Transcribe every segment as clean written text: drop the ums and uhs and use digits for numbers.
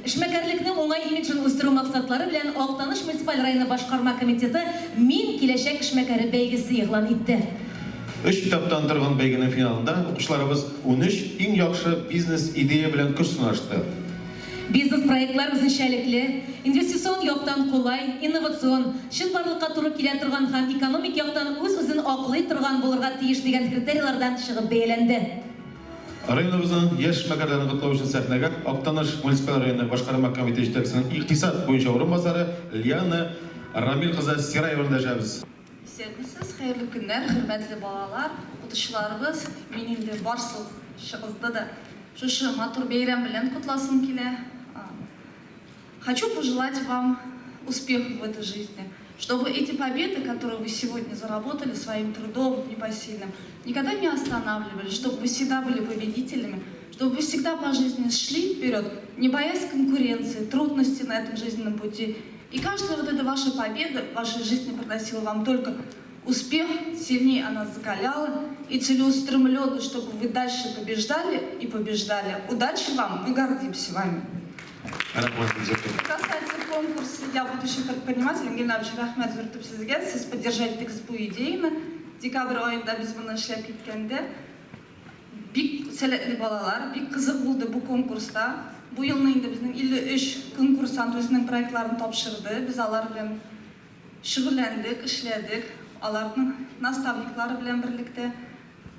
Эшмәкәрлекнең уңай имиджын үстерү максатлары белән Актаныш муниципаль районы башкарма комитеты Мин киләчәк эшмәкәре бәйгесе игълан итте. 3 этаптан торган бәйгенең финалында укучыларыбыз 13 иң яхшы бизнес идея белән көч сынашты. Бизнес проектлар үзенчәлекле, инвестицион яктан кулай, инновацион, чын барлыкка туры килә торган һәм экономик яктан үз-үзен аклый торган булырга тиеш дигән критерийлардан чыгып бәяләнде. Районыбызның яшь эшмәкәрләрен котлау өчен сәхнәгә Актаныш муниципаль районы башкарма комитеты җитәкчесенең икътисад буенча орынбасары Лиана Рамил кызы Сираеваны дәшәбез. Сәлемсез, хәерле көннәр, хөрмәтле балалар, укытучыларыбыз, мин инде барсыз чыгызды да шушы матур бәйрәм белән котласым килә. Хочу пожелать вам успехов в этой жизни, чтобы эти победы, которые вы сегодня заработали своим трудом непосильным, никогда не останавливались, чтобы вы всегда были победителями, чтобы вы всегда по жизни шли вперед, не боясь конкуренции, трудностей на этом жизненном пути. И каждая вот эта ваша победа в вашей жизни приносила вам только успех, сильнее она закаляла и целеустремленность, чтобы вы дальше побеждали и побеждали. Удачи вам, мы гордимся вами. Касается конкурса «Я будущий предприниматель», Геннадьевич Рахмет зөртіп сізге, сіз поддержать bu идеяны. Декабрь айында біз бұны эшләп кеткенде, бик сәләтле балалар, бик кызык булды бу конкурста. Бу елны инде безнең 53 конкурсант үзенең проектларын тапшырды. Без алар белән шөгыльләндек, эшләдек. Аларның наставниклары белән берлектә.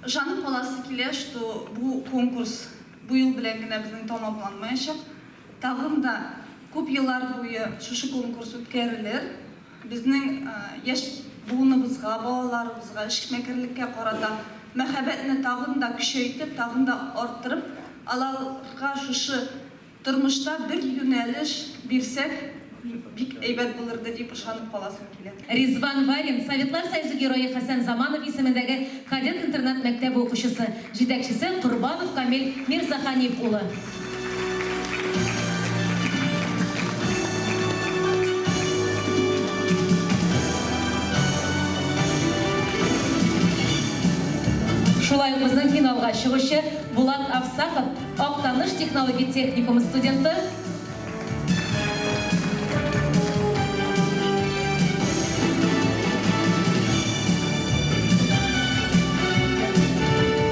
Җаным каласы килә, что бу конкурс бу ел белән генә безнең тамамланмаячак. Тагын да күп еллар буе шушы конкурс үткәрелер. Безнең яшь буыныбызга, балаларыбызга, эшмәкәрлеккә карата мәхәббәтне тагын да көчәйтеп, тагын да арттырып, аларга шушы тормышта бер юнәлеш бирсәк, бик әйбәт булырды дип ышанып каласым килә. Ризван Варин, Советлар Союзы герое Хәсән Заманов исемендәге кадет интернат мәктәбе укучысы, җитәкчесе Курбанов Камил Мирзаханев улы. Шулай безнең финалга чыгучы Булат Авсахов, Актаныш технология техникумы студенты.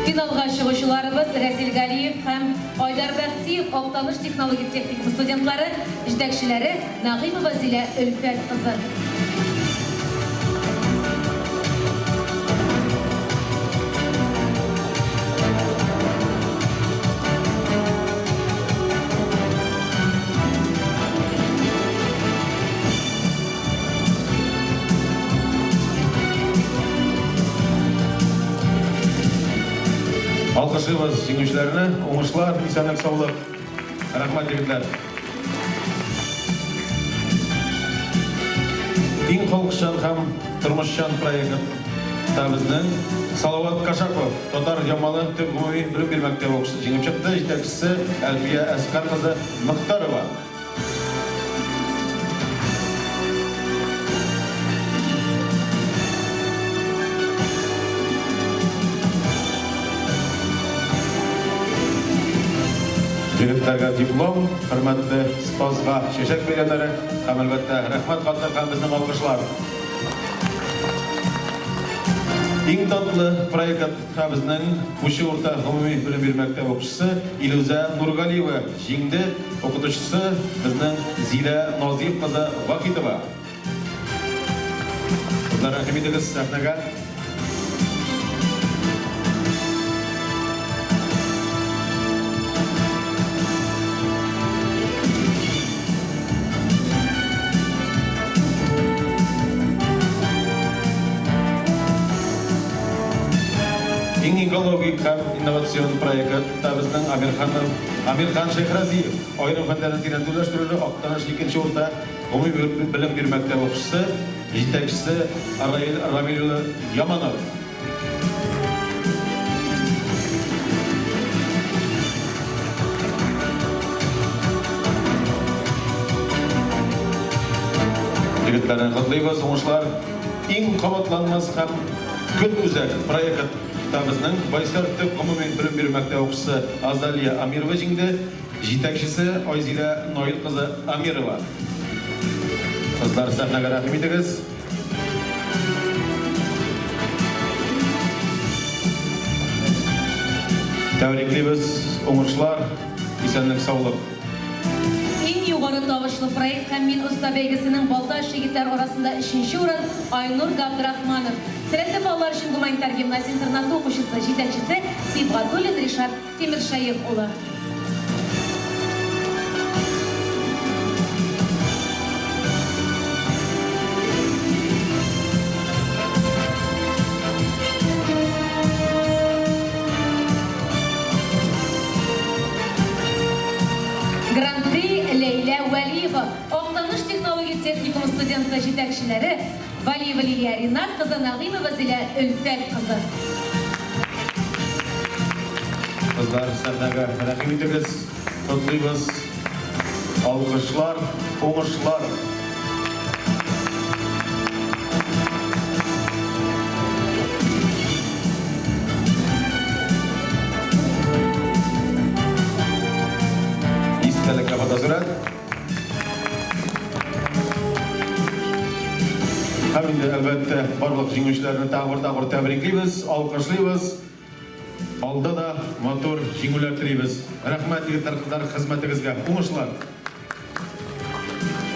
Финалга чыгучыларыбыз Рәзил Галиев һәм Айдар Бәхтиев, Актаныш технология техникумы студентлары, җитәкчеләре Нагыймова Зилә Өлфәт кызы. Алкышыбыз җиңүчеләрне, уңышлар, исәнлек, саулык. Рәхмәт егетләр. Иң халыкчан һәм тормышчан проектта безнең Салават Кашапов, Татар Ямалы төп гомуми белем бирү мәктәбе укучысы җиңеп чыкты, җитәкчесе Әлфия Әскәр кызы Мөхтәрова. Егетләргә диплом, хөрмәтле спазга чәчәк бәйрәмнәре һәм әлбәттә рәхмәт хатлары һәм безнең алкышлар. Иң татлы проектта безнең Кучы урта гомуми белем бирү мәктәбе укучысы Илүзә Нургалиева җиңде, укытучысы безнең Зилә Назиев кызы Вахитова. Кызлар, рәхмәт итегез сәхнәгә. Экологик һәм инновацион проектта безнең Амирхан Шейхразиев, аерым фәннәрне тирәнләштерүче Актаныш 2нче урта гомуми белем бирү мәктәбе укучысы, җитәкчесе Рамил Яманов. Егетләрне котлыйбыз, уңышлар. Иң кабатланмас һәм көн үзәк проектта безнең Байсар төп гомуми белем бирү мәктәбе укучысы Азалия Амирова җиңде, жетекшісі Айзира Наил қызы Амирова. Қыздар сәхнәгә рәхим итегез. Тәбриклейбез, уңышлар, исәнлек, саулык. Иң югары тавышлы проект һәм Мин оста бәйгесенең Балташ егетләр арасында 3нче урын Айнур Габдрахманов. Сәләтле балалар өчен гуманитар гимназия интернаты укучысы, җитәкчесе Сибгатуллин Ришат Тимершаев улы. Гран-при Лейла Валиева, Актаныш технология техникум студенты җитәкчеләре Валиева Лилия Ринат кызы, Нагыймова Зилә Өлфәт кызы. Қыздар сәхнәгә рәхим итегез. Котлыйбыз. Алкышлар, уңышлар. Истәлеккә фотосурәт. Һәм инде әлбәттә барлык җиңүчеләрне тагын тәбриклибез, алкышлыйбыз. Алда да мотор җиңүләр телибез. Рәхмәт егетләр, кызлар, хезмәтегезгә. Уңышлар.